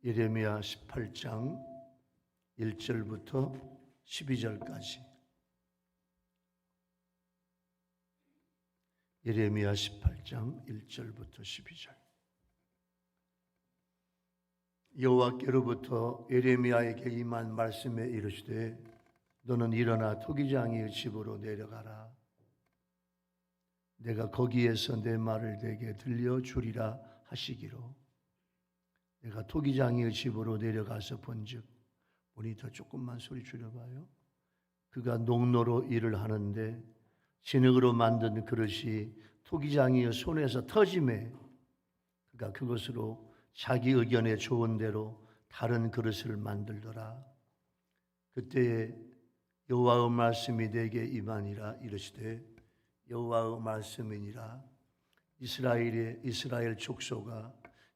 예레미야 18장 1절부터 12절까지. 예레미야 18장 1절부터 12절. 여호와께로부터 예레미야에게 임한 말씀에 이르시되 너는 일어나 토기장이의 집으로 내려가라. 내가 거기에서 내 말을 내게 들려주리라 하시기로 내가 토기장이의 집으로 내려가서 본즉 모니터 조금만 소리 줄여봐요. 그가 농로로 일을 하는데 진흙으로 만든 그릇이 토기장이의 손에서 터지매 그가 그것으로 자기 의견에 좋은 대로 다른 그릇을 만들더라. 그때에 여호와의 말씀이 내게 임하니라. 이르시되 여호와의 말씀이니라. 이스라엘 족속아,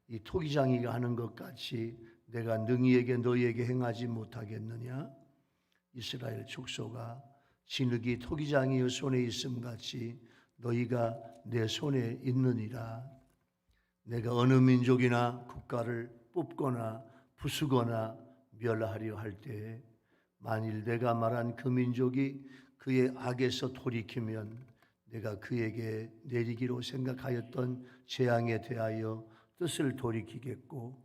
이 토기장이가 하는 것 같이 내가 능히에게 너희에게 행하지 못하겠느냐? 이스라엘 족속아, 진흙이 토기장이의 손에 있음 같이 너희가 내 손에 있느니라. 내가 어느 민족이나 국가를 뽑거나 부수거나 멸하려 할 때에 만일 내가 말한 그 민족이 그의 악에서 돌이키면 내가 그에게 내리기로 생각하였던 재앙에 대하여 뜻을 돌이키겠고,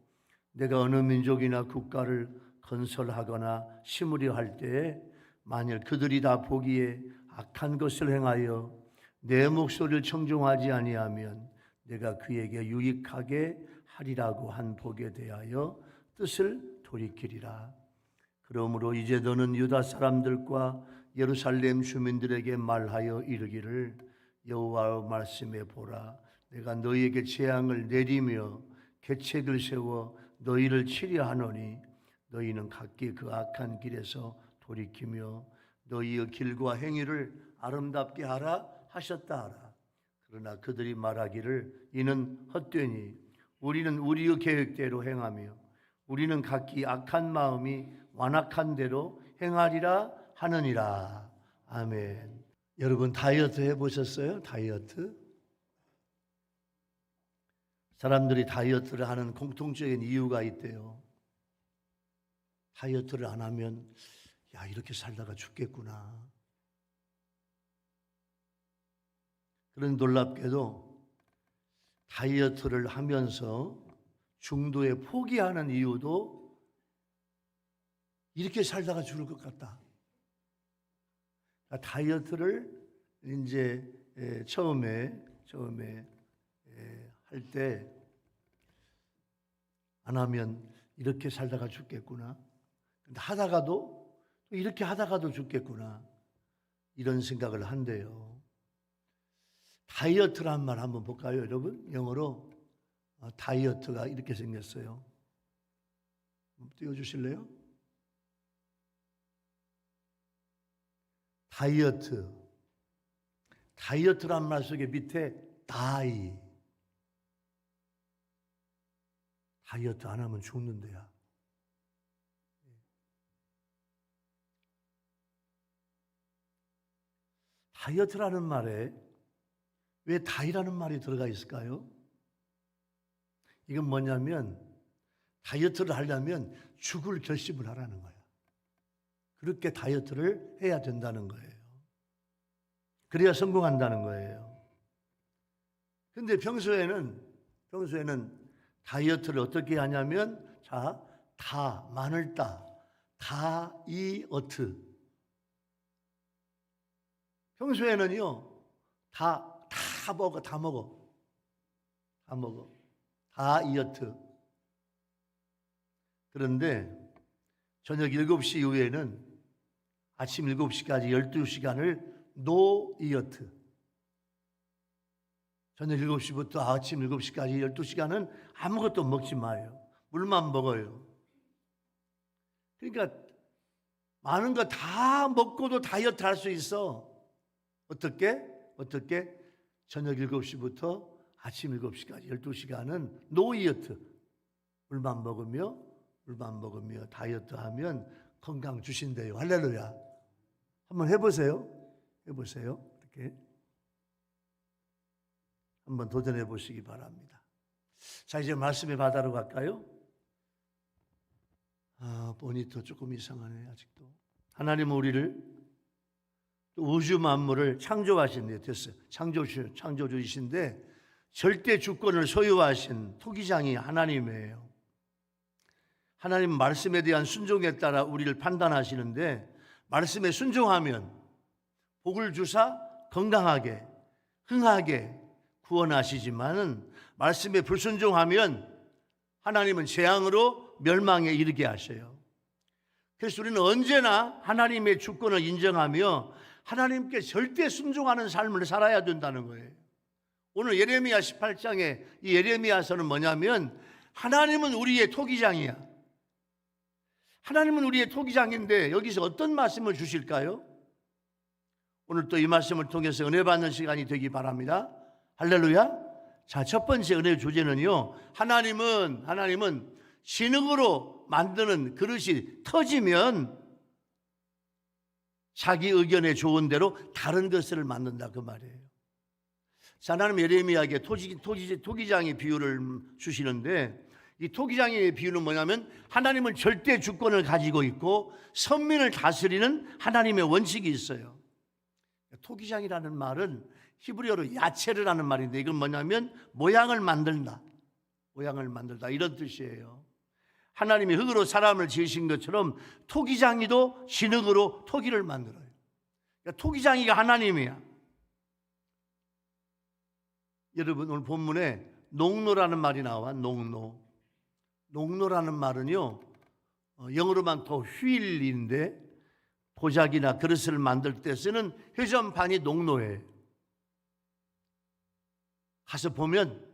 내가 어느 민족이나 국가를 건설하거나 심으려 할 때에 만일 그들이 다 보기에 악한 것을 행하여 내 목소리를 청종하지 아니하면 내가 그에게 유익하게 하리라고 한 복에 대하여 뜻을 돌이키리라. 그러므로 이제 너는 유다 사람들과 예루살렘 주민들에게 말하여 이르기를 여호와의 말씀에 보라. 내가 너희에게 재앙을 내리며 계책을 세워 너희를 치려 하노니 너희는 각기 그 악한 길에서 돌이키며 너희의 길과 행위를 아름답게 하라 하셨다 하라. 그러나 그들이 말하기를 이는 헛되니 우리는 우리의 계획대로 행하며 우리는 각기 악한 마음이 완악한 대로 행하리라 하느니라. 아멘. 여러분 다이어트 해보셨어요? 다이어트? 사람들이 다이어트를 하는 공통적인 이유가 있대요. 다이어트를 안 하면 야, 이렇게 살다가 죽겠구나. 그런 놀랍게도 다이어트를 하면서 중도에 포기하는 이유도 이렇게 살다가 죽을 것 같다. 다이어트를 이제 처음에 할 때 안 하면 이렇게 살다가 죽겠구나. 근데 하다가도 이렇게 하다가도 죽겠구나. 이런 생각을 한대요. 다이어트란 말 한번 볼까요, 여러분? 영어로 다이어트가 이렇게 생겼어요. 띄워주실래요? 다이어트란 말 속에 밑에 다이어트 안 하면 죽는데야. 다이어트라는 말에 왜 다이라는 말이 들어가 있을까요? 이건 뭐냐면 다이어트를 하려면 죽을 결심을 하라는 거야. 그렇게 다이어트를 해야 된다는 거예요. 그래야 성공한다는 거예요. 근데 평소에는 다이어트를 어떻게 하냐면 마늘 다이어트. 평소에는요 다 먹어 다이어트. 그런데 저녁 7시 이후에는 아침 7시까지 12시간을 노이어트. 저녁 7시부터 아침 7시까지 12시간은 아무것도 먹지 마요. 물만 먹어요. 그러니까 많은 거 다 먹고도 다이어트 할 수 있어. 어떻게? 저녁 7시부터 아침 7시까지 12시간은 노이어트. 물만 먹으며 다이어트 하면 건강 주신대요. 할렐루야. 한번 해보세요. 이렇게 한번 도전해 보시기 바랍니다. 자, 이제 말씀의 바다로 갈까요? 모니터 조금 이상하네 아직도. 하나님은 우리를 우주 만물을 창조하신 됐어요. 창조주이신데 절대 주권을 소유하신 토기장이 하나님이에요. 하나님 말씀에 대한 순종에 따라 우리를 판단하시는데 말씀에 순종하면 복을 주사 건강하게 흥하게 구원하시지만은 말씀에 불순종하면 하나님은 재앙으로 멸망에 이르게 하셔요. 그래서 우리는 언제나 하나님의 주권을 인정하며 하나님께 절대 순종하는 삶을 살아야 된다는 거예요. 오늘 예레미야 18장에 이 예레미야서는 뭐냐면 하나님은 우리의 토기장이야. 하나님은 우리의 토기장인데 여기서 어떤 말씀을 주실까요? 오늘 또 이 말씀을 통해서 은혜 받는 시간이 되기 바랍니다. 할렐루야. 자, 첫 번째 은혜 주제는요, 하나님은 진흙으로 만드는 그릇이 터지면 자기 의견에 좋은 대로 다른 것을 만든다 그 말이에요. 자, 하나님 예레미야에게 토기장의 비유를 주시는데 이 토기장의 비유는 뭐냐면 하나님은 절대 주권을 가지고 있고 선민을 다스리는 하나님의 원칙이 있어요. 토기장이라는 말은 히브리어로 야체르라는 말인데 이건 뭐냐면 모양을 만들다 이런 뜻이에요. 하나님이 흙으로 사람을 지으신 것처럼 토기장이도 진흙으로 토기를 만들어요. 그러니까 토기장이가 하나님이야. 여러분 오늘 본문에 농노라는 말이 나와. 농노라는 말은요 영어로만 더 휠인데 보자기나 그릇을 만들 때 쓰는 회전판이 농노예요. 가서 보면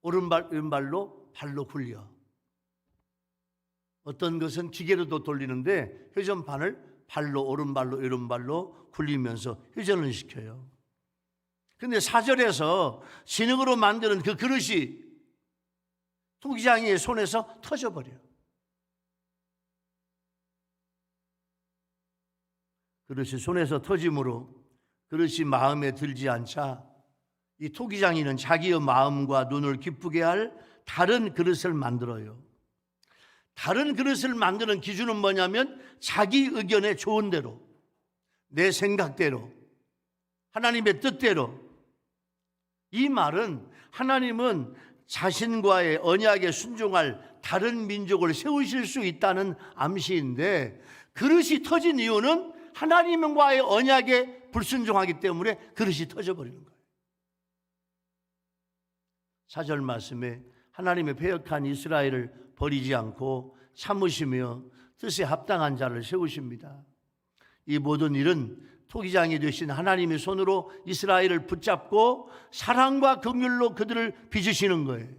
오른발 왼발로 발로 굴려. 어떤 것은 기계로도 돌리는데 회전판을 발로 오른발로 왼발로 굴리면서 회전을 시켜요. 그런데 4절에서 진흙으로 만드는 그 그릇이 토기장이의 손에서 터져버려요. 그릇이 손에서 터짐으로 그릇이 마음에 들지 않자 이 토기장이는 자기의 마음과 눈을 기쁘게 할 다른 그릇을 만들어요. 다른 그릇을 만드는 기준은 뭐냐면 자기 의견에 좋은 대로, 내 생각대로, 하나님의 뜻대로. 이 말은 하나님은 자신과의 언약에 순종할 다른 민족을 세우실 수 있다는 암시인데 그릇이 터진 이유는 하나님과의 언약에 불순종하기 때문에 그릇이 터져버리는 거예요. 4절 말씀에 하나님의 패역한 이스라엘을 버리지 않고 참으시며 뜻에 합당한 자를 세우십니다. 이 모든 일은 토기장이 되신 하나님의 손으로 이스라엘을 붙잡고 사랑과 긍휼로 그들을 빚으시는 거예요.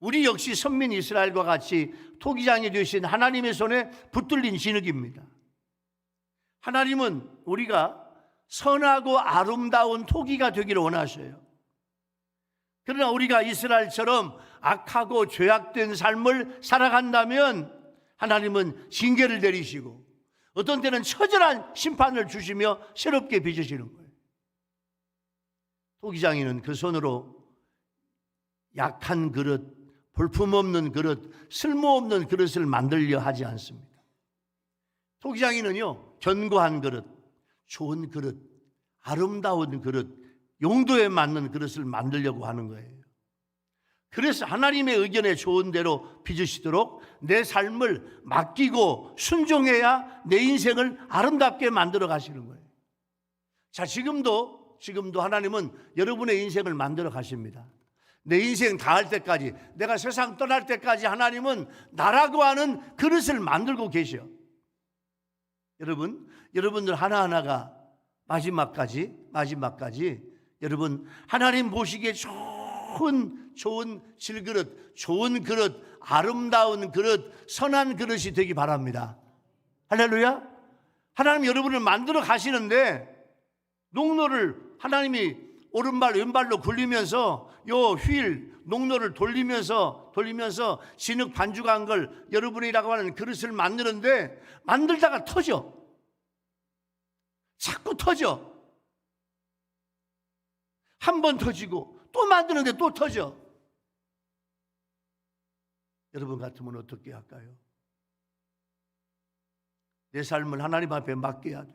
우리 역시 선민 이스라엘과 같이 토기장이 되신 하나님의 손에 붙들린 진흙입니다. 하나님은 우리가 선하고 아름다운 토기가 되기를 원하셔요. 그러나 우리가 이스라엘처럼 악하고 죄악된 삶을 살아간다면 하나님은 징계를 내리시고 어떤 때는 처절한 심판을 주시며 새롭게 빚으시는 거예요. 토기장이는 그 손으로 약한 그릇, 볼품없는 그릇, 쓸모없는 그릇을 만들려 하지 않습니다. 토기장이는요 견고한 그릇, 좋은 그릇, 아름다운 그릇, 용도에 맞는 그릇을 만들려고 하는 거예요. 그래서 하나님의 의견에 좋은 대로 빚으시도록 내 삶을 맡기고 순종해야 내 인생을 아름답게 만들어 가시는 거예요. 자, 지금도 하나님은 여러분의 인생을 만들어 가십니다. 내 인생 다 할 때까지, 내가 세상 떠날 때까지 하나님은 나라고 하는 그릇을 만들고 계셔. 여러분들 하나하나가 마지막까지 여러분 하나님 보시기에 좋은 질그릇, 좋은 그릇, 아름다운 그릇, 선한 그릇이 되기 바랍니다. 할렐루야. 하나님 여러분을 만들어 가시는데 농로를 하나님이 오른발 왼발로 굴리면서 요 휠 농로를 돌리면서 진흙 반죽한 걸 여러분이라고 하는 그릇을 만드는데 만들다가 터져. 자꾸 터져. 한 번 터지고 또 만드는데 또 터져. 여러분 같으면 어떻게 할까요? 내 삶을 하나님 앞에 맡겨야 돼.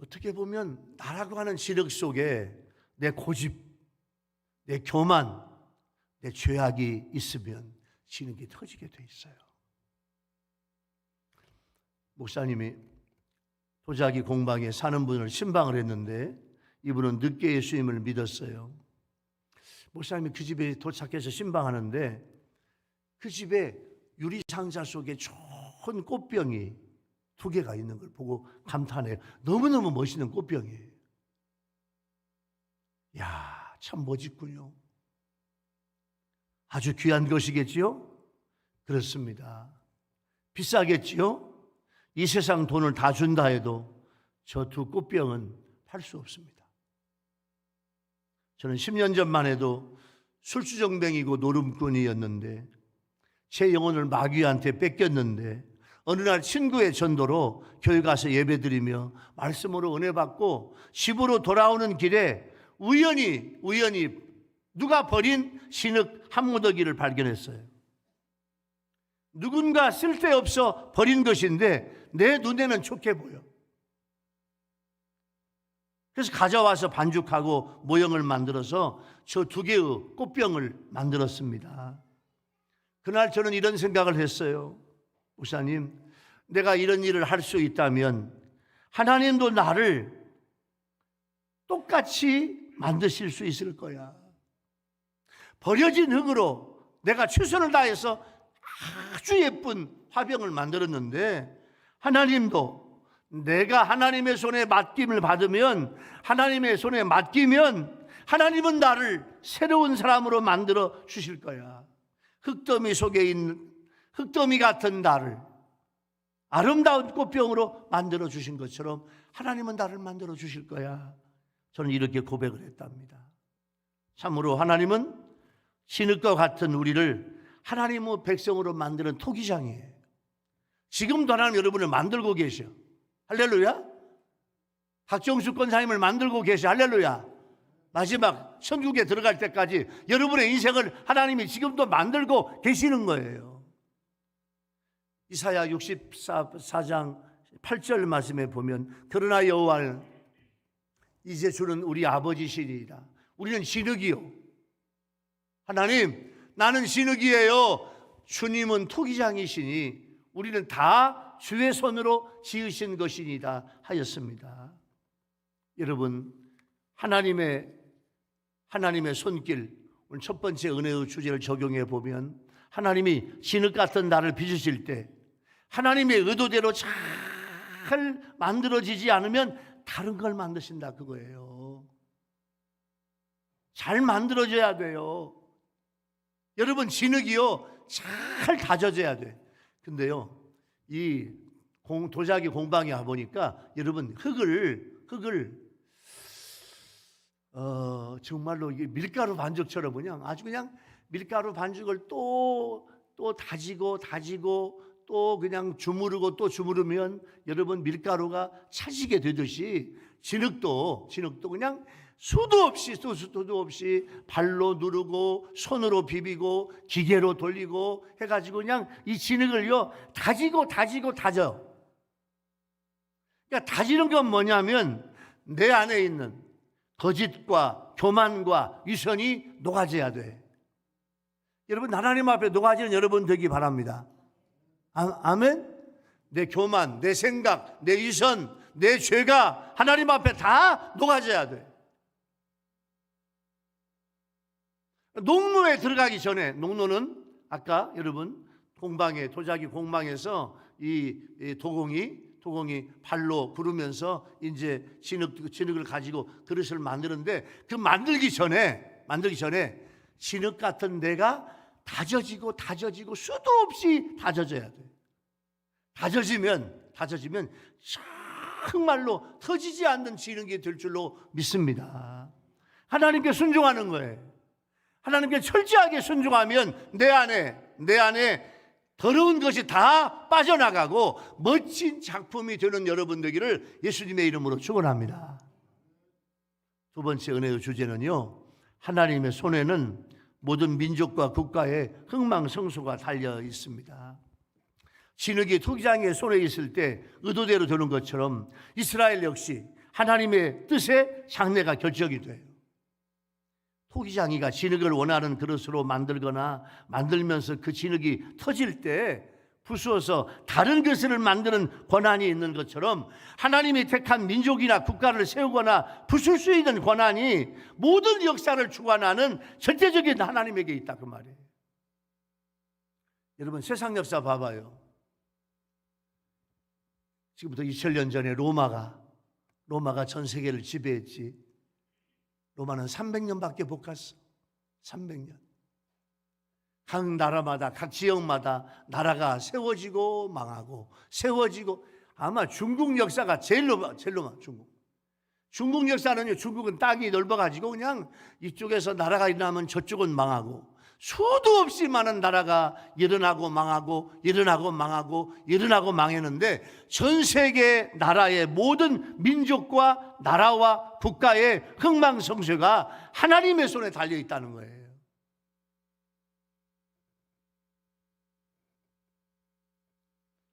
어떻게 보면 나라고 하는 진흙 속에 내 고집, 내 교만, 내 죄악이 있으면 진흙이 터지게 돼 있어요. 목사님이 도자기 공방에 사는 분을 신방을 했는데 이분은 늦게 예수님을 믿었어요. 목사님이 그 집에 도착해서 신방하는데 그 집에 유리상자 속에 좋은 꽃병이 2개가 있는 걸 보고 감탄해요. 너무너무 멋있는 꽃병이에요. 이야, 참 멋있군요. 아주 귀한 것이겠지요? 그렇습니다. 비싸겠지요? 이 세상 돈을 다 준다 해도 저 2 꽃병은 팔 수 없습니다. 저는 10년 전만 해도 술주정뱅이고 노름꾼이었는데 제 영혼을 마귀한테 뺏겼는데 어느 날 친구의 전도로 교회 가서 예배드리며 말씀으로 은혜 받고 집으로 돌아오는 길에 우연히 누가 버린 진흙 한 무더기를 발견했어요. 누군가 쓸데없어 버린 것인데 내 눈에는 좋게 보여. 그래서 가져와서 반죽하고 모형을 만들어서 저 2개의 꽃병을 만들었습니다. 그날 저는 이런 생각을 했어요. 목사님, 내가 이런 일을 할 수 있다면 하나님도 나를 똑같이 만드실 수 있을 거야. 버려진 흙으로 내가 최선을 다해서 아주 예쁜 화병을 만들었는데 하나님도 내가 하나님의 손에 맡김을 받으면, 하나님의 손에 맡기면 하나님은 나를 새로운 사람으로 만들어 주실 거야. 흙더미 속에 있는 흙더미 같은 나를 아름다운 꽃병으로 만들어 주신 것처럼 하나님은 나를 만들어 주실 거야. 저는 이렇게 고백을 했답니다. 참으로 하나님은 진흙과 같은 우리를 하나님의 백성으로 만드는 토기장이에요. 지금도 하나님 여러분을 만들고 계셔. 할렐루야. 박정수 권사님을 만들고 계셔. 할렐루야. 마지막 천국에 들어갈 때까지 여러분의 인생을 하나님이 지금도 만들고 계시는 거예요. 이사야 64장 8절 말씀에 보면 그러나 여호와는 이제 주는 우리 아버지시니이다. 우리는 진흙이요. 하나님, 나는 진흙이에요. 주님은 토기장이시니 우리는 다 주의 손으로 지으신 것이니다 하였습니다. 여러분, 하나님의 손길, 오늘 첫 번째 은혜의 주제를 적용해 보면 하나님이 진흙 같은 나를 빚으실 때 하나님의 의도대로 잘 만들어지지 않으면 다른 걸 만드신다 그거예요. 잘 만들어져야 돼요. 여러분, 진흙이요 잘 다져져야 돼. 근데요, 이 도자기 공방에 와보니까 여러분 흙을 정말로 이게 밀가루 반죽처럼 그냥 밀가루 반죽을 또 다지고 또 그냥 주무르고 또 주무르면 여러분 밀가루가 차지게 되듯이 진흙도 그냥 수도 없이 발로 누르고 손으로 비비고 기계로 돌리고 해가지고 그냥 이 진흙을요 다져. 그러니까 다지는 건 뭐냐면 내 안에 있는 거짓과 교만과 위선이 녹아져야 돼. 여러분, 하나님 앞에 녹아지는 여러분 되기 바랍니다. 아멘? 내 교만, 내 생각, 내 위선, 내 죄가 하나님 앞에 다 녹아져야 돼. 농로에 들어가기 전에, 농로는 아까 여러분 도자기 공방에서 이 도공이 발로 구르면서 이제 진흙을 가지고 그릇을 만드는데 그 만들기 전에 진흙 같은 내가 다져지고 수도 없이 다져져야 돼. 다져지면 정말로 터지지 않는 진흙이 될 줄로 믿습니다. 하나님께 순종하는 거예요. 하나님께 철저하게 순종하면 내 안에 더러운 것이 다 빠져나가고 멋진 작품이 되는 여러분 되기를 예수님의 이름으로 축원합니다. 두 번째 은혜의 주제는요, 하나님의 손에는 모든 민족과 국가의 흥망성소가 달려 있습니다. 진흙이 토기장의 손에 있을 때 의도대로 되는 것처럼 이스라엘 역시 하나님의 뜻에 장래가 결정이 돼요. 토기장이가 진흙을 원하는 그릇으로 만들면서 그 진흙이 터질 때 부수어서 다른 그릇을 만드는 권한이 있는 것처럼 하나님이 택한 민족이나 국가를 세우거나 부술 수 있는 권한이 모든 역사를 주관하는 절대적인 하나님에게 있다, 그 말이에요. 여러분, 세상 역사 봐봐요. 지금부터 2000년 전에 로마가 전 세계를 지배했지. 로마는 300년밖에 못 갔어. 300년. 각 나라마다, 각 지역마다 나라가 세워지고 망하고 세워지고. 아마 중국 역사가 제일 많아. 중국 역사는요, 중국은 땅이 넓어가지고 그냥 이쪽에서 나라가 일어나면 저쪽은 망하고 수도 없이 많은 나라가 일어나고 망하고 일어나고 망하고 일어나고 망했는데 전 세계 나라의 모든 민족과 나라와 국가의 흥망성쇠가 하나님의 손에 달려 있다는 거예요.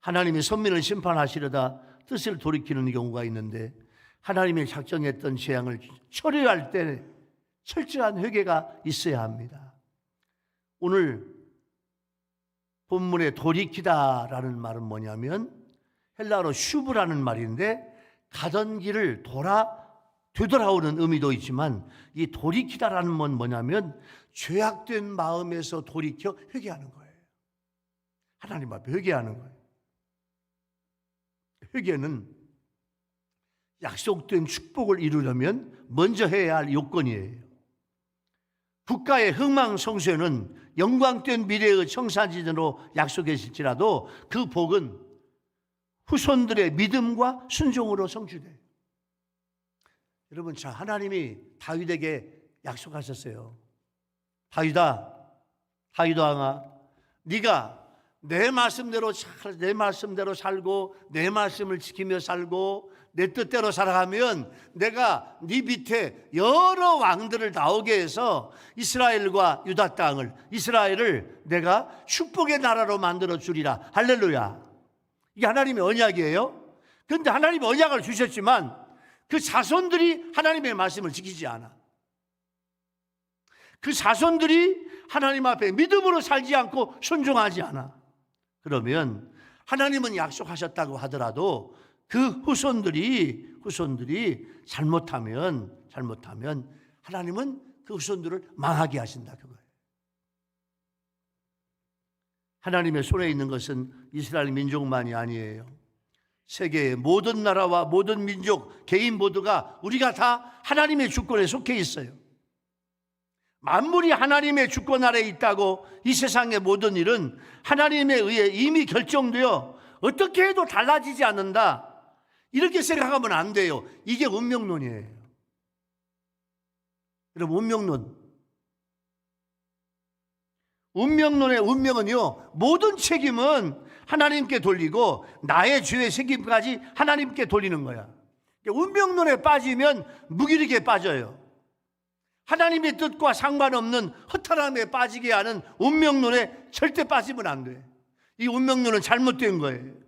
하나님이 선민을 심판하시려다 뜻을 돌이키는 경우가 있는데 하나님이 작정했던 재앙을 처리할 때 철저한 회개가 있어야 합니다. 오늘 본문에 돌이키다라는 말은 뭐냐면 헬라어로 슈브라는 말인데 가던 길을 되돌아오는 의미도 있지만 이 돌이키다라는 건 뭐냐면 죄악된 마음에서 돌이켜 회개하는 거예요. 하나님 앞에 회개하는 거예요. 회개는 약속된 축복을 이루려면 먼저 해야 할 요건이에요. 국가의 흥망성쇠는 영광된 미래의 청산지대로 약속했을지라도 그 복은 후손들의 믿음과 순종으로 성취돼요. 여러분, 자, 하나님이 다윗에게 약속하셨어요. 다윗아, 네가 내 말씀대로 살고 내 말씀을 지키며 살고 내 뜻대로 살아가면 내가 네 밑에 여러 왕들을 나오게 해서 이스라엘과 유다 땅을, 이스라엘을 내가 축복의 나라로 만들어 주리라. 할렐루야. 이게 하나님의 언약이에요. 그런데 하나님이 언약을 주셨지만 그 자손들이 하나님의 말씀을 지키지 않아. 그 자손들이 하나님 앞에 믿음으로 살지 않고 순종하지 않아. 그러면 하나님은 약속하셨다고 하더라도 그 후손들이 잘못하면 하나님은 그 후손들을 망하게 하신다, 그거예요. 하나님의 손에 있는 것은 이스라엘 민족만이 아니에요. 세계의 모든 나라와 모든 민족, 개인 모두가 우리가 다 하나님의 주권에 속해 있어요. 만물이 하나님의 주권 아래에 있다고 이 세상의 모든 일은 하나님에 의해 이미 결정되어 어떻게 해도 달라지지 않는다, 이렇게 생각하면 안 돼요. 이게 운명론이에요. 여러분, 운명론의 운명은요, 모든 책임은 하나님께 돌리고 나의 죄의 책임까지 하나님께 돌리는 거야. 운명론에 빠지면 무기력에 빠져요. 하나님의 뜻과 상관없는 허탈함에 빠지게 하는 운명론에 절대 빠지면 안 돼. 이 운명론은 잘못된 거예요.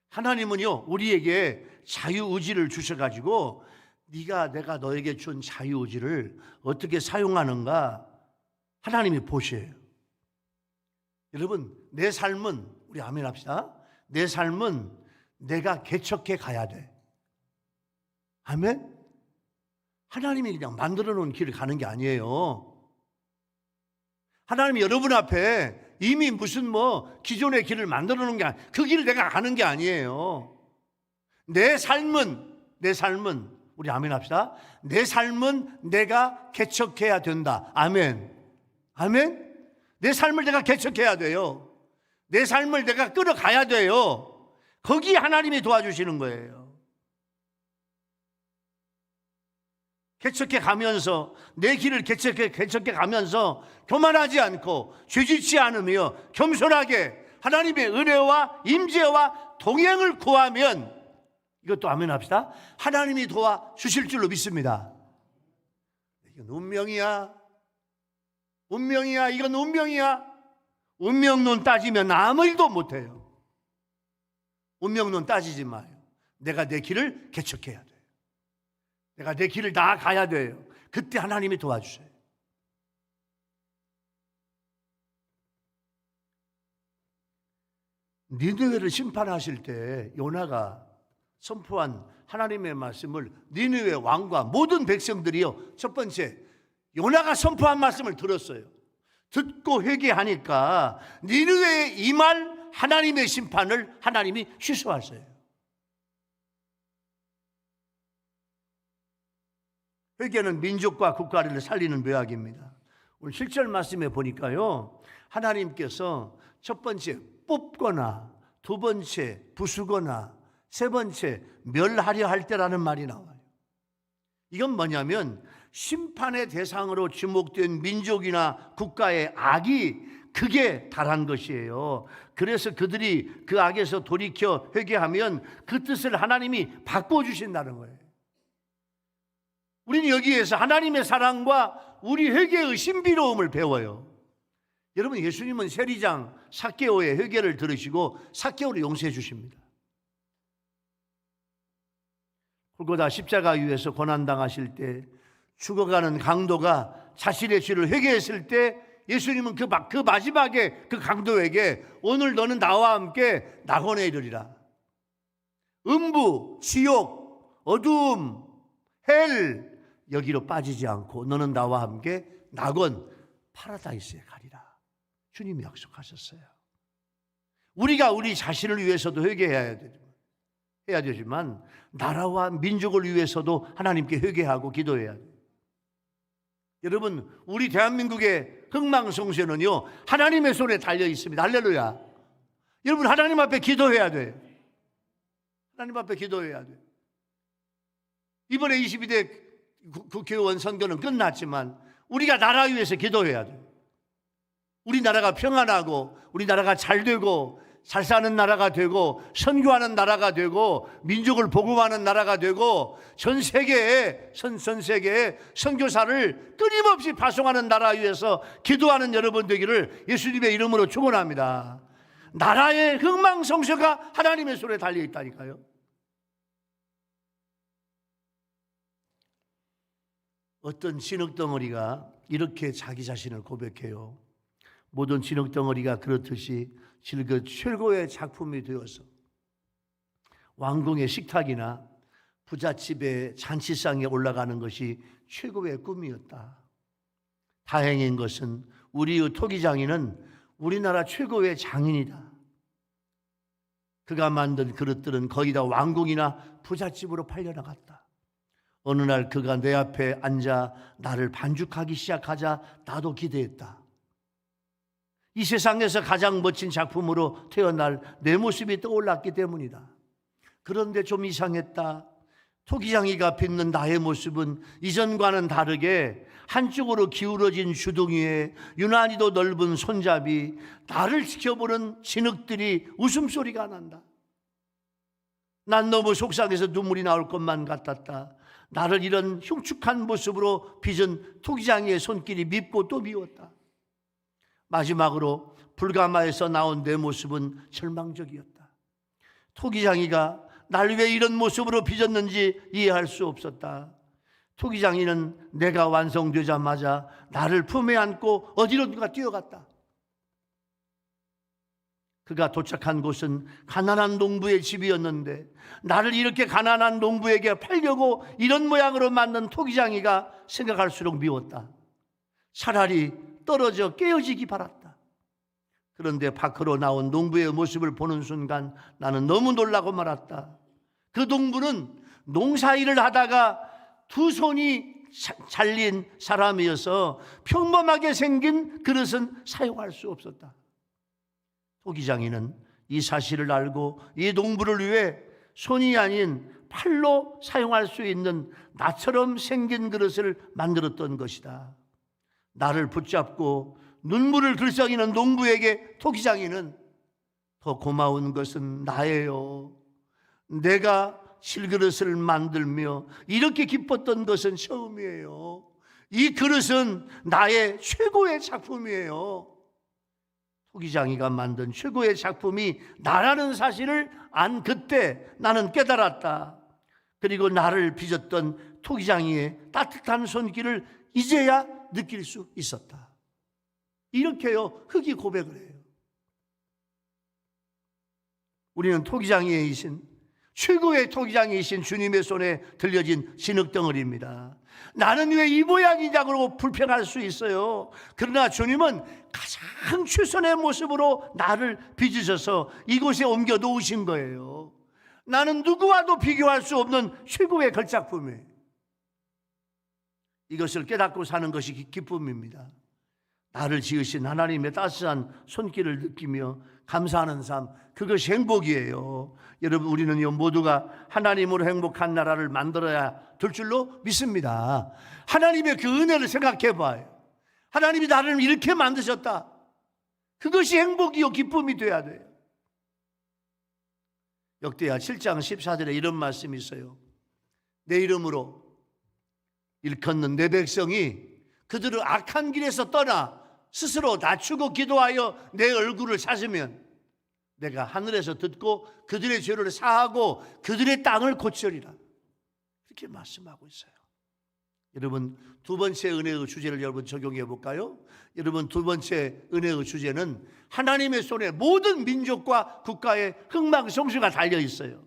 하나님은요, 우리에게 자유의지를 주셔가지고 내가 너에게 준 자유의지를 어떻게 사용하는가 하나님이 보셔요. 여러분, 내 삶은, 우리 아멘 합시다. 내 삶은 내가 개척해 가야 돼. 아멘? 하나님이 그냥 만들어 놓은 길을 가는 게 아니에요. 하나님이 여러분 앞에 이미 무슨 기존의 길을 만들어 놓은 게 아니에요. 그 길을 내가 가는 게 아니에요. 내 삶은 우리 아멘 합시다. 내 삶은 내가 개척해야 된다. 아멘. 내 삶을 내가 개척해야 돼요. 내 삶을 내가 끌어가야 돼요. 거기 하나님이 도와주시는 거예요. 개척해 가면서, 내 길을 개척해 가면서 교만하지 않고 죄짓지 않으며 겸손하게 하나님의 은혜와 임재와 동행을 구하면, 이것도 아멘 합시다, 하나님이 도와주실 줄로 믿습니다. 이건 운명이야. 이건 운명이야. 운명론 따지면 아무 일도 못해요. 운명론 따지지 마요. 내가 내 길을 개척해야 돼요. 내가 내 길을 나아가야 돼요. 그때 하나님이 도와주세요. 니느웨를 심판하실 때 요나가 선포한 하나님의 말씀을 니느웨 왕과 모든 백성들이요, 첫 번째 요나가 선포한 말씀을 들었어요. 듣고 회개하니까 니느웨에 임할 하나님의 심판을 하나님이 취소하세요. 회개는 민족과 국가를 살리는 묘약입니다. 오늘 7절 말씀에 보니까요, 하나님께서 첫 번째 뽑거나, 두 번째 부수거나, 세 번째 멸하려 할 때라는 말이 나와요. 이건 뭐냐면 심판의 대상으로 지목된 민족이나 국가의 악이 극에 달한 것이에요. 그래서 그들이 그 악에서 돌이켜 회개하면 그 뜻을 하나님이 바꿔주신다는 거예요. 우리는 여기에서 하나님의 사랑과 우리 회개의 신비로움을 배워요. 여러분, 예수님은 세리장 삭개오의 회개를 들으시고 삭개오를 용서해 주십니다. 골고다 십자가 위에서 고난당하실 때 죽어가는 강도가 자신의 죄를 회개했을 때 예수님은 그 마지막에 그 강도에게 오늘 너는 나와 함께 낙원에 이르리라. 음부, 지옥, 어두움, 헬 여기로 빠지지 않고 너는 나와 함께 낙원, 파라다이스에 가리라. 주님이 약속하셨어요. 우리가 우리 자신을 위해서도 회개해야 되지만 나라와 민족을 위해서도 하나님께 회개하고 기도해야 돼요. 여러분, 우리 대한민국의 흥망성쇠는요, 하나님의 손에 달려 있습니다. 할렐루야. 여러분, 하나님 앞에 기도해야 돼요. 하나님 앞에 기도해야 돼요. 이번에 22대 국회의원 선거는 끝났지만 우리가 나라 위해서 기도해야 돼요. 우리나라가 평안하고 우리나라가 잘 되고 잘 사는 나라가 되고 선교하는 나라가 되고 민족을 복음하는 나라가 되고 전 세계에 선교사를 끊임없이 파송하는 나라 위해서 기도하는 여러분 되기를 예수님의 이름으로 축원합니다. 나라의 흥망성쇠가 하나님의 손에 달려 있다니까요. 어떤 진흙덩어리가 이렇게 자기 자신을 고백해요. 모든 진흙덩어리가 그렇듯이 그 최고의 작품이 되어서 왕궁의 식탁이나 부잣집의 잔치상에 올라가는 것이 최고의 꿈이었다. 다행인 것은 우리의 토기장인은 우리나라 최고의 장인이다. 그가 만든 그릇들은 거의 다 왕궁이나 부잣집으로 팔려나갔다. 어느 날 그가 내 앞에 앉아 나를 반죽하기 시작하자 나도 기대했다. 이 세상에서 가장 멋진 작품으로 태어날 내 모습이 떠올랐기 때문이다. 그런데 좀 이상했다. 토기장이가 빚는 나의 모습은 이전과는 다르게 한쪽으로 기울어진 주둥이에 유난히도 넓은 손잡이, 나를 지켜보는 진흙들이 웃음소리가 난다. 난 너무 속상해서 눈물이 나올 것만 같았다. 나를 이런 흉측한 모습으로 빚은 토기장이의 손길이 밉고 또 미웠다. 마지막으로 불가마에서 나온 내 모습은 절망적이었다. 토기장이가 날 왜 이런 모습으로 빚었는지 이해할 수 없었다. 토기장이는 내가 완성되자마자 나를 품에 안고 어디론가 뛰어갔다. 그가 도착한 곳은 가난한 농부의 집이었는데 나를 이렇게 가난한 농부에게 팔려고 이런 모양으로 만든 토기장이가 생각할수록 미웠다. 차라리 떨어져 깨어지기 바랐다. 그런데 밖으로 나온 농부의 모습을 보는 순간 나는 너무 놀라고 말았다. 그 농부는 농사일을 하다가 두 손이 잘린 사람이어서 평범하게 생긴 그릇은 사용할 수 없었다. 토기장이는 이 사실을 알고 이 농부를 위해 손이 아닌 팔로 사용할 수 있는 나처럼 생긴 그릇을 만들었던 것이다. 나를 붙잡고 눈물을 글썽이는 농부에게 토기장이는 더 고마운 것은 나예요. 내가 실그릇을 만들며 이렇게 기뻤던 것은 처음이에요. 이 그릇은 나의 최고의 작품이에요. 토기장이가 만든 최고의 작품이 나라는 사실을 안 그때 나는 깨달았다. 그리고 나를 빚었던 토기장이의 따뜻한 손길을 이제야 느낄 수 있었다. 이렇게요 흑이 고백을 해요. 우리는 토기장이이신 최고의 토기장이신 주님의 손에 들려진 진흙덩어리입니다. 나는 왜 이 모양이냐고 불평할 수 있어요. 그러나 주님은 가장 최선의 모습으로 나를 빚으셔서 이곳에 옮겨 놓으신 거예요. 나는 누구와도 비교할 수 없는 최고의 걸작품이에요. 이것을 깨닫고 사는 것이 기쁨입니다. 나를 지으신 하나님의 따스한 손길을 느끼며 감사하는 삶, 그것이 행복이에요. 여러분, 우리는요 모두가 하나님으로 행복한 나라를 만들어야 될 줄로 믿습니다. 하나님의 그 은혜를 생각해 봐요. 하나님이 나를 이렇게 만드셨다. 그것이 행복이요 기쁨이 돼야 돼요. 역대하 7장 14절에 이런 말씀이 있어요. 내 이름으로 일컫는 내 백성이 그들을 악한 길에서 떠나 스스로 낮추고 기도하여 내 얼굴을 찾으면 내가 하늘에서 듣고 그들의 죄를 사하고 그들의 땅을 고치리라. 이렇게 말씀하고 있어요. 여러분, 두 번째 은혜의 주제를 여러분 적용해 볼까요? 여러분, 두 번째 은혜의 주제는 하나님의 손에 모든 민족과 국가의 흥망성쇠가 달려 있어요.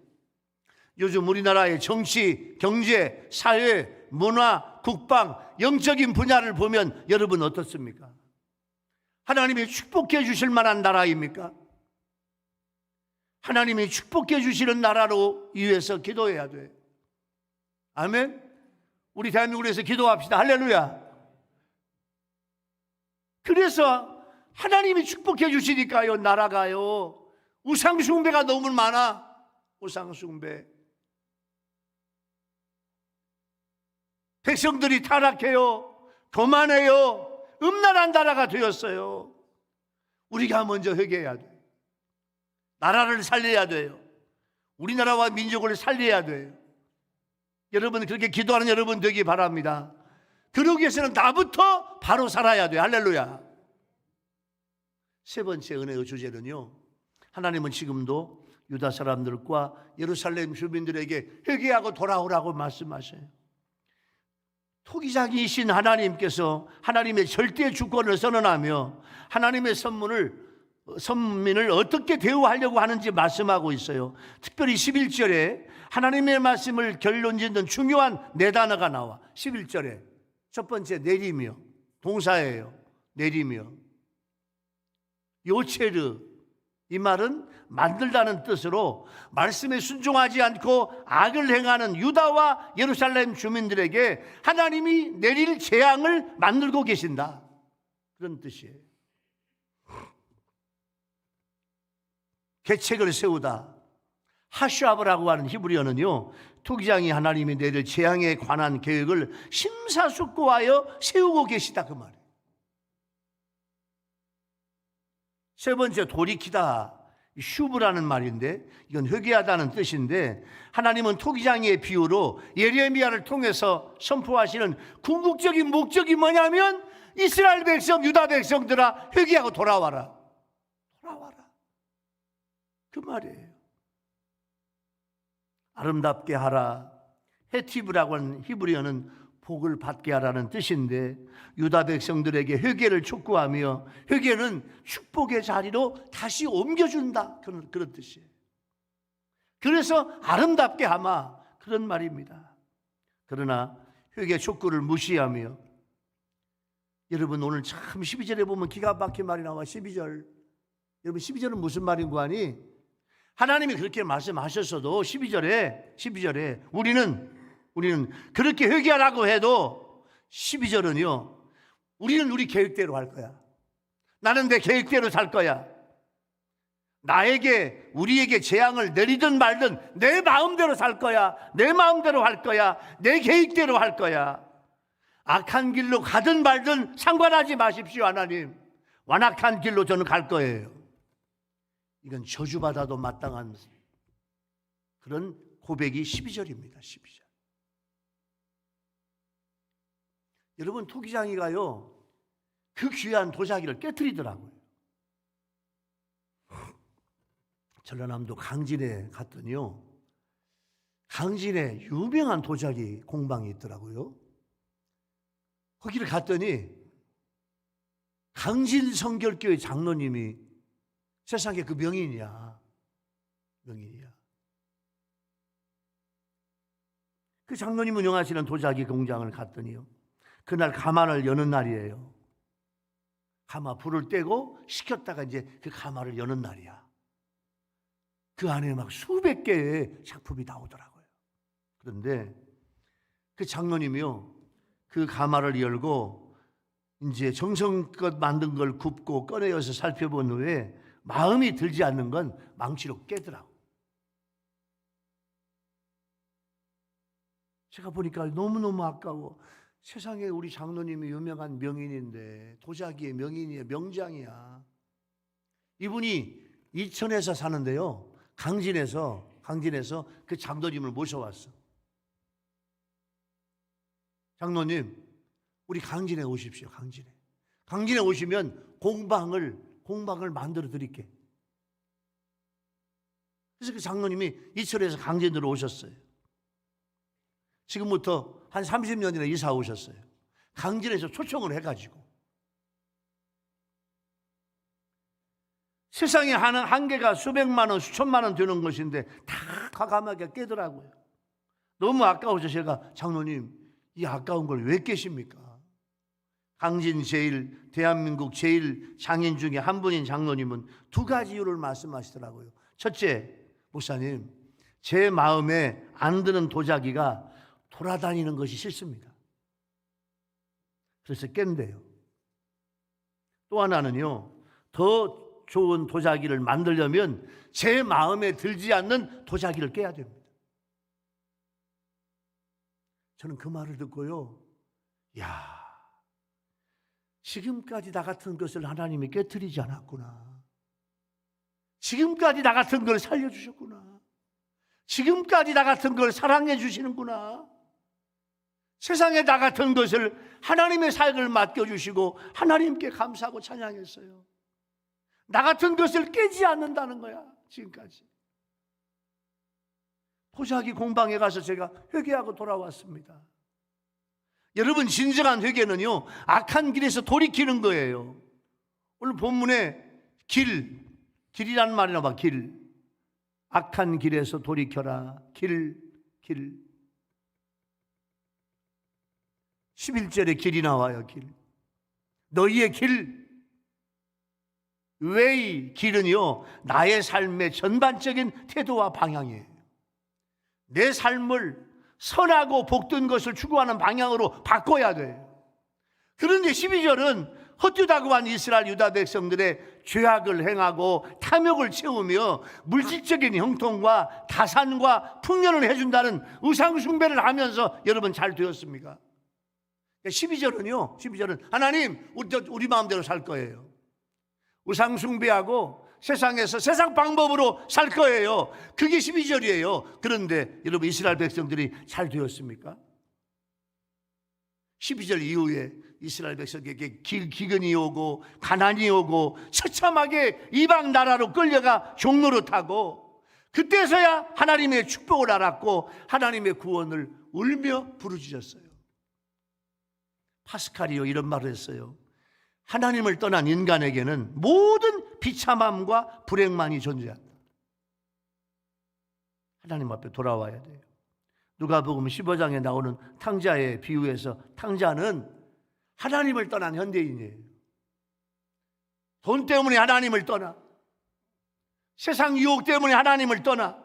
요즘 우리나라의 정치, 경제, 사회, 문화, 국방, 영적인 분야를 보면 여러분 어떻습니까? 하나님이 축복해 주실 만한 나라입니까? 하나님이 축복해 주시는 나라로 위해서 기도해야 돼. 아멘. 우리 대한민국을 위해서 기도합시다. 할렐루야. 그래서 하나님이 축복해 주시니까요 나라가요 우상숭배가 너무 많아. 우상숭배. 백성들이 타락해요. 교만해요. 음란한 나라가 되었어요. 우리가 먼저 회개해야 돼요. 나라를 살려야 돼요. 우리나라와 민족을 살려야 돼요. 여러분, 그렇게 기도하는 여러분 되기 바랍니다. 그러기 위해서는 나부터 바로 살아야 돼요. 할렐루야. 세 번째 은혜의 주제는요, 하나님은 지금도 유다 사람들과 예루살렘 주민들에게 회개하고 돌아오라고 말씀하셔요. 토기장이신 하나님께서 하나님의 절대 주권을 선언하며 하나님의 선민을 어떻게 대우하려고 하는지 말씀하고 있어요. 특별히 11절에 하나님의 말씀을 결론짓는 중요한 네 단어가 나와. 11절에 첫 번째 내리며, 동사예요. 내리며. 요체르, 이 말은 만들다는 뜻으로 말씀에 순종하지 않고 악을 행하는 유다와 예루살렘 주민들에게 하나님이 내릴 재앙을 만들고 계신다, 그런 뜻이에요. 계책을 세우다. 하샤브라고 하는 히브리어는요, 토기장이 하나님이 내릴 재앙에 관한 계획을 심사숙고하여 세우고 계시다, 그 말이에요. 세 번째, 돌이키다. 슈브라는 말인데 이건 회개하다는 뜻인데, 하나님은 토기장이의 비유로 예레미야를 통해서 선포하시는 궁극적인 목적이 뭐냐면 이스라엘 백성, 유다 백성들아 회개하고 돌아와라. 돌아와라, 그 말이에요. 아름답게 하라. 헤티브라고 하는 히브리어는 복을 받게 하라는 뜻인데, 유다 백성들에게 회개를 촉구하며 회개는 축복의 자리로 다시 옮겨준다, 그런 뜻이에요. 그래서 아름답게 하마, 그런 말입니다. 그러나 회개 촉구를 무시하며, 여러분 오늘 참 12절에 보면 기가 막힌 말이 나와. 12절, 여러분 12절은 무슨 말인 거 아니? 하나님이 그렇게 말씀하셨어도 12절에 우리는 그렇게 회개하라고 해도 12절은요, 우리는 우리 계획대로 할 거야. 나는 내 계획대로 살 거야. 우리에게 재앙을 내리든 말든 내 마음대로 살 거야. 내 마음대로 할 거야. 내 계획대로 할 거야. 악한 길로 가든 말든 상관하지 마십시오. 하나님, 완악한 길로 저는 갈 거예요. 이건 저주받아도 마땅한 그런 고백이 12절입니다. 12절. 여러분, 토기장이가요 그 귀한 도자기를 깨트리더라고요. 전라남도 강진에 갔더니요, 강진에 유명한 도자기 공방이 있더라고요. 거기를 갔더니 강진 성결교회 장로님이 세상에 그 명인이야. 그 장로님 운영하시는 도자기 공장을 갔더니요, 그날 가마를 여는 날이에요. 가마 불을 떼고 식혔다가 이제 그 가마를 여는 날이야. 그 안에 막 수백 개의 작품이 나오더라고요. 그런데 그 장로님이요, 그 가마를 열고 이제 정성껏 만든 걸 굽고 꺼내어서 살펴본 후에 마음이 들지 않는 건 망치로 깨더라고. 제가 보니까 너무너무 아까워. 세상에 우리 장로님이 유명한 명인인데, 도자기의 명인이야, 명장이야. 이분이 이천에서 사는데요, 강진에서 그 장로님을 모셔왔어. 장로님, 우리 강진에 오십시오. 강진에 오시면 공방을 만들어 드릴게. 그래서 그 장로님이 이천에서 강진으로 오셨어요. 지금부터 한 30년이나 이사 오셨어요. 강진에서 초청을 해가지고. 세상에 하는 한 개가 수백만 원, 수천만 원 되는 것인데 다 과감하게 깨더라고요. 너무 아까워서 제가, 장로님, 이 아까운 걸 왜 깨십니까? 강진 대한민국 제일 장인 중에 한 분인 장로님은 두 가지 이유를 말씀하시더라고요. 첫째, 목사님, 제 마음에 안 드는 도자기가 돌아다니는 것이 싫습니다. 그래서 깬대요. 또 하나는요, 더 좋은 도자기를 만들려면 제 마음에 들지 않는 도자기를 깨야 됩니다. 저는 그 말을 듣고요, 야, 지금까지 나 같은 것을 하나님이 깨트리지 않았구나. 지금까지 나 같은 걸 살려주셨구나. 지금까지 나 같은 걸 사랑해 주시는구나. 세상에 나 같은 것을 하나님의 사역을 맡겨주시고 하나님께 감사하고 찬양했어요. 나 같은 것을 깨지 않는다는 거야, 지금까지. 도자기 공방에 가서 제가 회개하고 돌아왔습니다. 여러분, 진정한 회개는요, 악한 길에서 돌이키는 거예요. 오늘 본문에 길이라는 말이 나와. 길. 악한 길에서 돌이켜라. 길. 11절에 길이 나와요. 길. 너희의 길. 왜 길은요, 나의 삶의 전반적인 태도와 방향이에요. 내 삶을 선하고 복된 것을 추구하는 방향으로 바꿔야 돼요. 그런데 12절은 헛되다고 한 이스라엘 유다 백성들의 죄악을 행하고 탐욕을 채우며 물질적인 형통과 다산과 풍년을 해준다는 우상숭배를 하면서, 여러분 잘 되었습니까? 12절은 하나님, 우리 마음대로 살 거예요. 우상숭배하고 세상에서 세상 방법으로 살 거예요. 그게 12절이에요. 그런데 여러분, 이스라엘 백성들이 잘 되었습니까? 12절 이후에 이스라엘 백성에게 기근이 오고 가난이 오고 처참하게 이방 나라로 끌려가 종노릇하고, 그때서야 하나님의 축복을 알았고 하나님의 구원을 울며 부르짖었어요. 파스칼이요, 이런 말을 했어요. 하나님을 떠난 인간에게는 모든 비참함과 불행만이 존재한다. 하나님 앞에 돌아와야 돼요. 누가복음 15장에 나오는 탕자의 비유에서 탕자는 하나님을 떠난 현대인이에요. 돈 때문에 하나님을 떠나, 세상 유혹 때문에 하나님을 떠나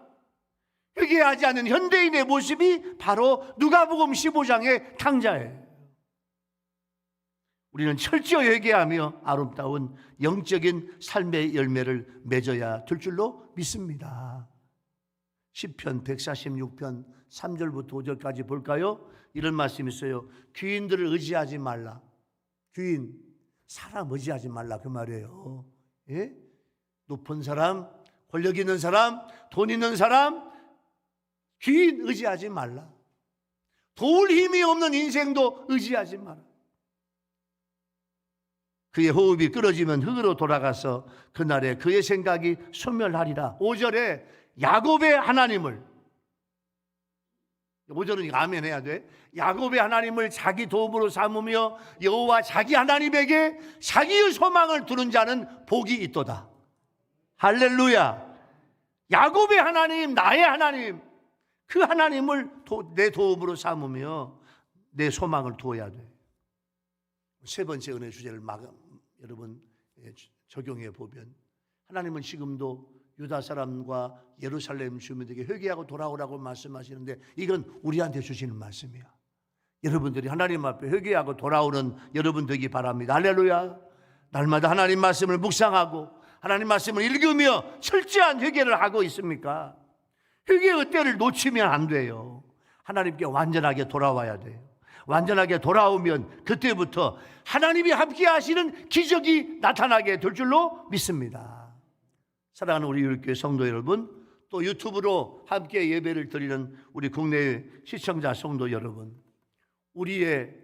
회개하지 않는 현대인의 모습이 바로 누가복음 15장의 탕자예요. 우리는 철저히 회개하며 아름다운 영적인 삶의 열매를 맺어야 될 줄로 믿습니다. 시편 146편 3절부터 5절까지 볼까요? 이런 말씀이 있어요. 귀인들을 의지하지 말라. 귀인, 사람 의지하지 말라, 그 말이에요. 예? 높은 사람, 권력 있는 사람, 돈 있는 사람, 귀인 의지하지 말라. 도울 힘이 없는 인생도 의지하지 마라. 그의 호흡이 끊어지면 흙으로 돌아가서 그날에 그의 생각이 소멸하리라. 5절에 야곱의 하나님을, 5절은 아멘 해야 돼. 야곱의 하나님을 자기 도움으로 삼으며 여호와 자기 하나님에게 자기의 소망을 두는 자는 복이 있도다. 할렐루야. 야곱의 하나님, 나의 하나님, 그 하나님을 내 도움으로 삼으며 내 소망을 두어야 돼. 세 번째 은혜 주제를 여러분 적용해 보면, 하나님은 지금도 유다 사람과 예루살렘 주민들에게 회개하고 돌아오라고 말씀하시는데, 이건 우리한테 주시는 말씀이야. 여러분들이 하나님 앞에 회개하고 돌아오는 여러분 되기 바랍니다. 할렐루야. 날마다 하나님 말씀을 묵상하고 하나님 말씀을 읽으며 철저한 회개를 하고 있습니까? 회개의 때를 놓치면 안 돼요. 하나님께 완전하게 돌아와야 돼요. 완전하게 돌아오면 그때부터 하나님이 함께 하시는 기적이 나타나게 될 줄로 믿습니다. 사랑하는 우리 유일교회 성도 여러분, 또 유튜브로 함께 예배를 드리는 우리 국내 시청자 성도 여러분, 우리의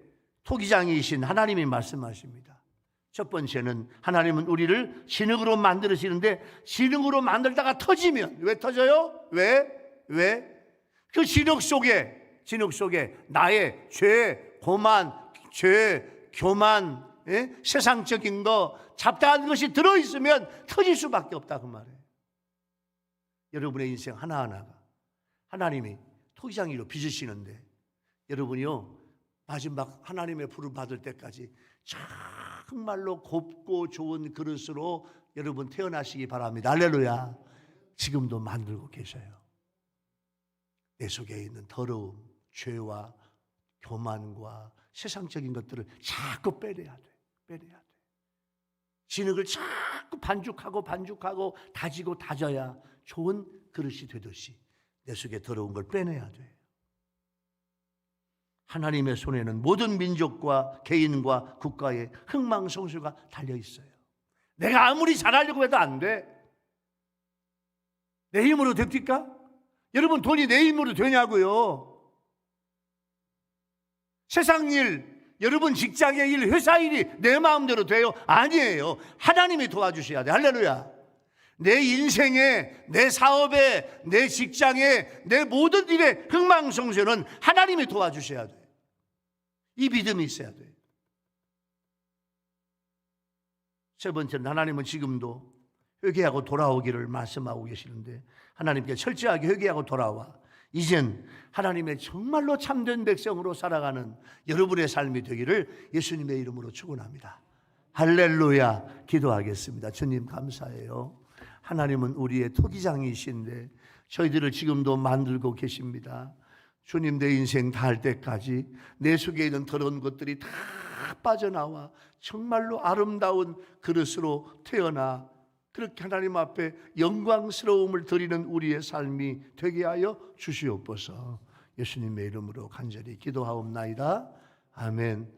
토기장이신 하나님이 말씀하십니다. 첫 번째는 하나님은 우리를 진흙으로 만드시는데, 진흙으로 만들다가 터지면, 왜 터져요? 왜? 그 진흙 속에 나의 죄, 고만, 교만, 세상적인 거, 잡다한 것이 들어있으면 터질 수밖에 없다, 그 말이에요. 여러분의 인생 하나하나가 하나님이 토기장이로 빚으시는데, 여러분이요 마지막 하나님의 부름 받을 때까지 정말로 곱고 좋은 그릇으로 여러분 태어나시기 바랍니다. 할렐루야. 지금도 만들고 계셔요. 내 속에 있는 더러움, 죄와 교만과 세상적인 것들을 자꾸 빼내야 돼. 진흙을 자꾸 반죽하고 다지고 다져야 좋은 그릇이 되듯이 내 속에 더러운 걸 빼내야 돼. 하나님의 손에는 모든 민족과 개인과 국가의 흥망성쇠가 달려 있어요. 내가 아무리 잘하려고 해도 안 돼. 내 힘으로 됩니까? 여러분, 돈이 내 힘으로 되냐고요? 세상 일, 여러분 직장의 일, 회사 일이 내 마음대로 돼요? 아니에요. 하나님이 도와주셔야 돼. 할렐루야. 내 인생에, 내 사업에, 내 직장에, 내 모든 일에 흥망성쇠는 하나님이 도와주셔야 돼. 이 믿음이 있어야 돼. 세 번째는 하나님은 지금도 회개하고 돌아오기를 말씀하고 계시는데, 하나님께 철저하게 회개하고 돌아와 이젠 하나님의 정말로 참된 백성으로 살아가는 여러분의 삶이 되기를 예수님의 이름으로 축원합니다. 할렐루야. 기도하겠습니다. 주님 감사해요. 하나님은 우리의 토기장이신데 저희들을 지금도 만들고 계십니다. 주님, 내 인생 다 할 때까지 내 속에 있는 더러운 것들이 다 빠져나와 정말로 아름다운 그릇으로 태어나 그렇게 하나님 앞에 영광스러움을 드리는 우리의 삶이 되게 하여 주시옵소서. 예수님의 이름으로 간절히 기도하옵나이다. 아멘.